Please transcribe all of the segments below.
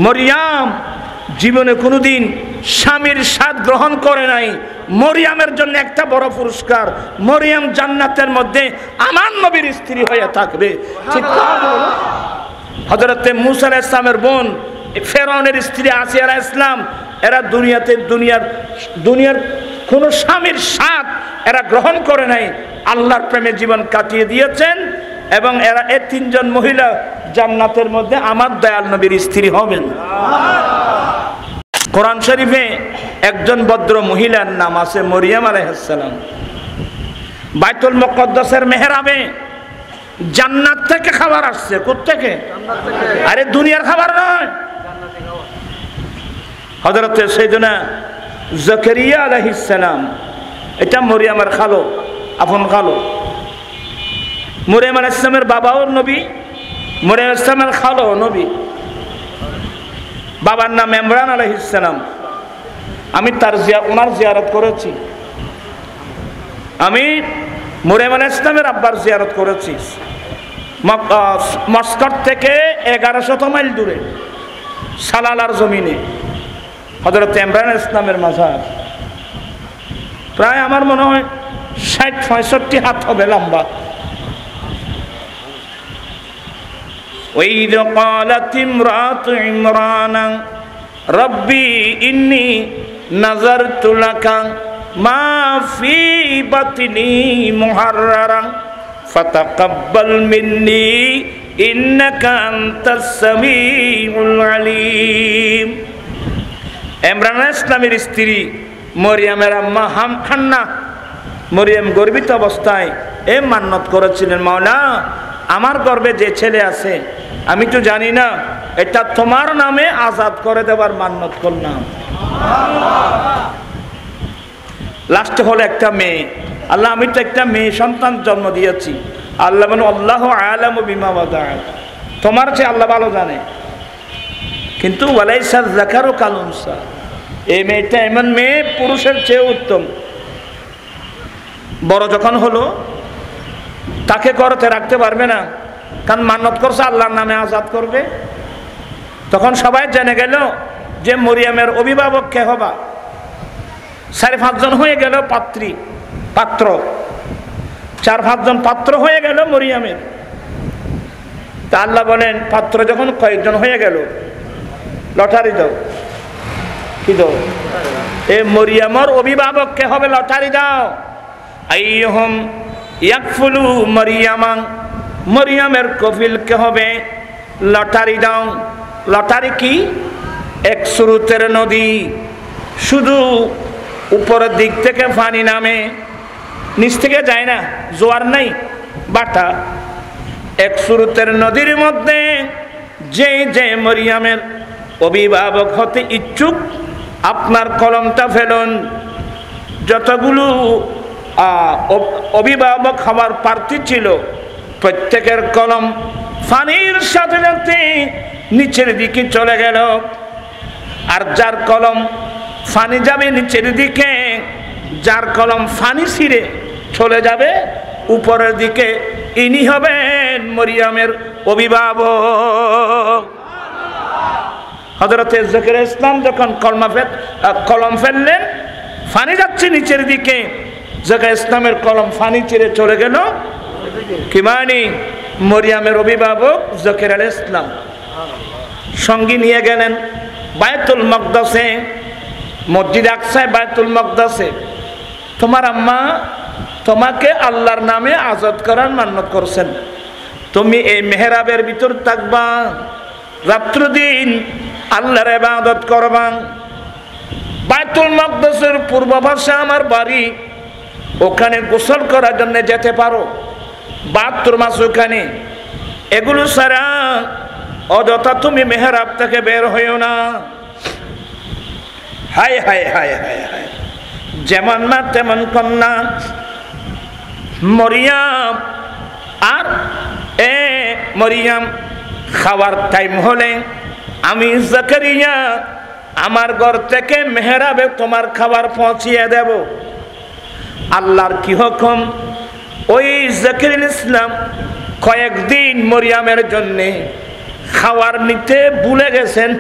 মরিয়াম জীবনে কোনোদিন স্বামীর স্বাদ গ্রহণ করে নাই। মরিয়ামের জন্য একটা বড় পুরস্কার, মরিয়াম জান্নাতের মধ্যে আমার নবীর স্ত্রী হয়ে থাকবে। ঠিক হযরতে মূসা আলাইহিস সালামের বোন ফেরাউনের স্ত্রী আসিয়া আলাইহিস সালাম, এরা দুনিয়ার কোন স্বামীর স্বাদ এরা গ্রহণ করে নাই, আল্লাহর প্রেমে জীবন কাটিয়ে দিয়েছেন। এবং এরা এই তিনজন মহিলা জান্নাতের মধ্যে আমার দয়াল নবীর স্ত্রী হবেন। কোরআন শরীফে একজন ভদ্র মহিলার নাম আছে মরিয়ম আলাইহিস সালাম। বাইতুল মুকদ্দাসের মেহরাবে জান্নাত থেকে খাবার আসছে। কোত্থেকে? আরে দুনিয়ার খাবার নয়। হযরত সাইয়েদনা জাকারিয়া আলাইহিস সালাম, এটা মরিয়মের খালো, আপন খালো। মরিয়ম আলাইহিস সালামের বাবাও নবী, মরিয়ম আলাইহিস সালামের খালো নবী। বাবার নাম ইমরান আলাইহিস সালাম। আমি ওনার জিয়ারত করেছি। আমি মরিয়ম আলাইহিস সালামের আব্বার জিয়ারত করেছি। মস্কট থেকে 1100 মাইল দূরে সালালার জমিনে হযরত ইমরান আলাইহিস সালামের মাজার। প্রায় আমার মনে হয় 60-65 হাত হবে লম্বা। وَإِذْ قَالَتِ امْرَأَتُ عِمْرَانَ رَبِّي إِنِّي نَذَرْتُ لَكَ مَا فِي بَطْنِي مُحَرَّرًا فَتَقَبَّلْ مِنِّي إِنَّكَ أَنْتَ السَّمِيعُ الْعَلِيمُ। ইমরান আলাইহিস সালামের স্ত্রী মরিয়মের আম্মা হান্না, মরিয়ম গর্ভিত অবস্থায় মান্নত করেছিলেন, মাওলা আমার গর্ভে যে ছেলে আছে আমি তো জানি না, এটা তোমার নামে আজাদ করে দেবার মান্নত করলাম। লাস্টে হলো একটা মেয়ে। আল্লাহ আমি তো একটা মেয়ে সন্তান জন্ম দিয়েছি। আল্লাহ বলেন আল্লাহু আ'লামু বিমা ওয়াদাআ, তোমার চেয়ে আল্লাহ ভালো জানে। কিন্তু ওয়ালাইসা যাকারু কাল উনসা, এই মেয়েটা এমন মেয়ে পুরুষের চেয়ে উত্তম। বড় যখন হলো তাকে করতে রাখতে পারবে না, কারণ মান্নত করছে আল্লাহর নামে আজাদ করবে। তখন সবাই জেনে গেল যে মরিয়মের অভিভাবক কে হবা। 4-5 জন হয়ে গেল পাত্র 4-5 জন পাত্র হয়ে গেল মরিয়মের। তা আল্লাহ বলেন পাত্র যখন কয়েকজন হয়ে গেল, লটারি দাও। কি দাও? এই মরিয়মের অভিভাবক কে হবে, লটারি দাও। আইয়ুহুম ইয়াকফুলু মরিয়ামা, মরিয়মের কফিল কে হবে, লটারি দাও। লটারি কি? এক স্রোতের নদী, শুধু উপরের দিক থেকে পানি নামে, নিচ থেকে যায় না, জোয়ার নাই, বাটা। এক স্রোতের নদীর মধ্যে যে মরিয়মের অভিভাবক হতে ইচ্ছুক আপনার কলমটা ফেলুন। যতগুলো অভিভাবক হওয়ার প্রার্থী ছিল প্রত্যেকের কলম পানির সাথে সাথে নিচের দিকে চলে গেল। আর যার কলম পানি যাবে নিচের দিকে, যার কলম পানি ছিঁড়ে চলে যাবে উপরের দিকে, ইনি হবেন মরিয়মের অভিভাবক। হযরত জাকারিয়া ইসলাম যখন কলম ফেললেন, পানি যাচ্ছে নিচের দিকে, জাকারিয়া ইসলামের কলম পানি ছিঁড়ে চলে গেল কি মানে মরিয়মের অভিভাবক জাকারিয়া আলাইহিস সালাম। সঙ্গী নিয়ে গেলেন বায়তুল মাকদাসে, মসজিদ আকসায় বায়তুল মাকদাসে। তোমার আম্মা তোমাকে আল্লাহর নামে আজাদ করার মান্নত করছেন, তুমি এই মেহরাবের ভিতর থাকবা, রাত্র দিন আল্লাহর ইবাদত করবা। বায়তুল মাকদাসের পূর্ব পাশে আমার বাড়ি, ওখানে গোসল করার জন্য যেতে পারো, বাথরুম আছে ওখানে। এগুলো ছাড়া অযথা তুমি মেহরাব থেকে বের হইও না। হায় হায় হায় হায় হায়, যেমন মা তেমন কন্যা মরিয়ম। আর মরিয়ম খাওয়ার টাইম হলে আমি জাকারিয়া আমার ঘর থেকে মেহরাবে তোমার খাবার পৌঁছিয়ে দেব। আল্লাহর কি হুকুম, ওই জাকারিয়া ইসলাম কয়েকদিন মরিয়মের জন্যে খাবার নিতে ভুলে গেছেন।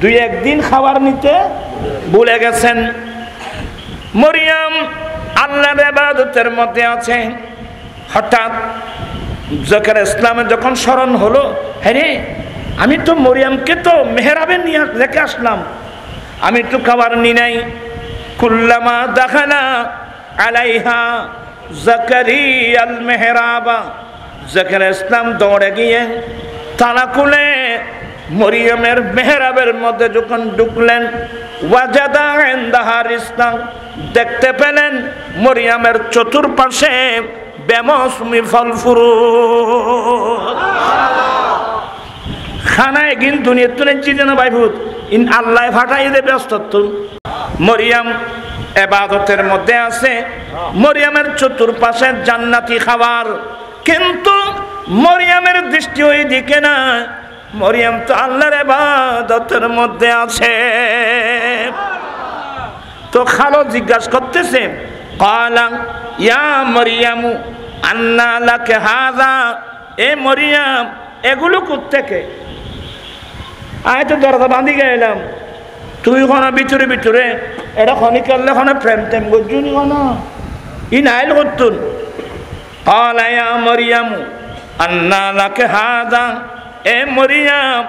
দুই একদিন খাবার নিতে ভুলে গেছেন। মরিয়ম আল্লাহর ইবাদতের মধ্যে আছে। হঠাৎ জাকারিয়া ইসলামের যখন স্মরণ হলো, হ্যাঁ রে, আমি তো মরিয়মকে তো মেহরাবে নিয়ে রেখে আসলাম, আমি একটু খাবার নি নাই। কুল্লামা দাখালা আলাইহা জাকারিয়া আল মেহরাবা, জাকারিয়া ইসলাম দৌড়ে গিয়ে তালা খুলে মরিয়মের মেহরাবের মধ্যে যখন ঢুকলেন, ওয়াজাদা ইনদাহা রিজকান, দেখতে পেলেন মরিয়মের চতুর্পাশে বেমৌসুমি ফল ফুরুত। খানায় গিন দুনিয়া তুলে চিজে না ভাইভূত ইন আল্লাহ ফাটাই দে ব্যস্ত। মরিয়ম ইবাদতের মধ্যে আছে, মরিয়মের চতুর্পাশে জান্নাতি খাবার, কিন্তু মরিয়মের দৃষ্টি ওই দিকে না, মরিয়ম তো আল্লাহর ইবাদতের মধ্যে আছে। তো খালো জিজ্ঞাসা করতেছে, ক্বালা ইয়া মরিয়ামু আন্না লাকা হাযা, এ মরিয়ম এগুলো কোত্থেকে? আয় তো দরজা বাঁধি গেলাম, তুই কোন ভিতরে ভিতরে এটা খনি করলে কোন প্রেম টেম করছুনি কোন ই নাইল করতুন। ক্বালা ইয়া মরিয়ামু আন্না লাকা হাযা, এ মরিয়ম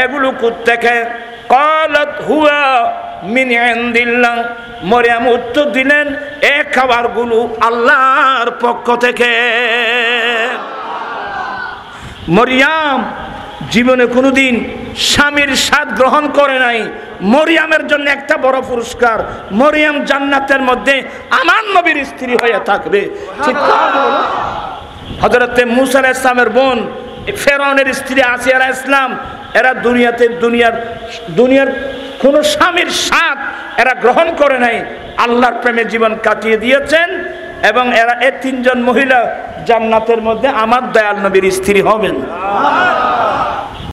এগুলো কোত্থেকে? ক্বালাত হুয়া মিন ইনদিল্লাহ, মরিয়ম উত্তর দিলেন এই খাবারগুলো আল্লাহর পক্ষ থেকে। মরিয়ম জীবনে কোনোদিন স্বামীর স্বাদ গ্রহণ করে নাই। মরিয়মের জন্য একটা বড় পুরস্কার, মরিয়ম জান্নাতের মধ্যে আমার নবীর স্ত্রী হয়ে থাকবে। হযরতে মূসা আলাইহিস সালামের বোন ফেরাউনের স্ত্রী আসিয়া আলাইহিস সালাম, এরা দুনিয়ার কোন স্বামীর স্বাদ এরা গ্রহণ করে নাই, আল্লাহর প্রেমে জীবন কাটিয়ে দিয়েছেন। এবং এরা এই তিনজন মহিলা জান্নাতের মধ্যে আমার দয়াল নবীর স্ত্রী হবেন।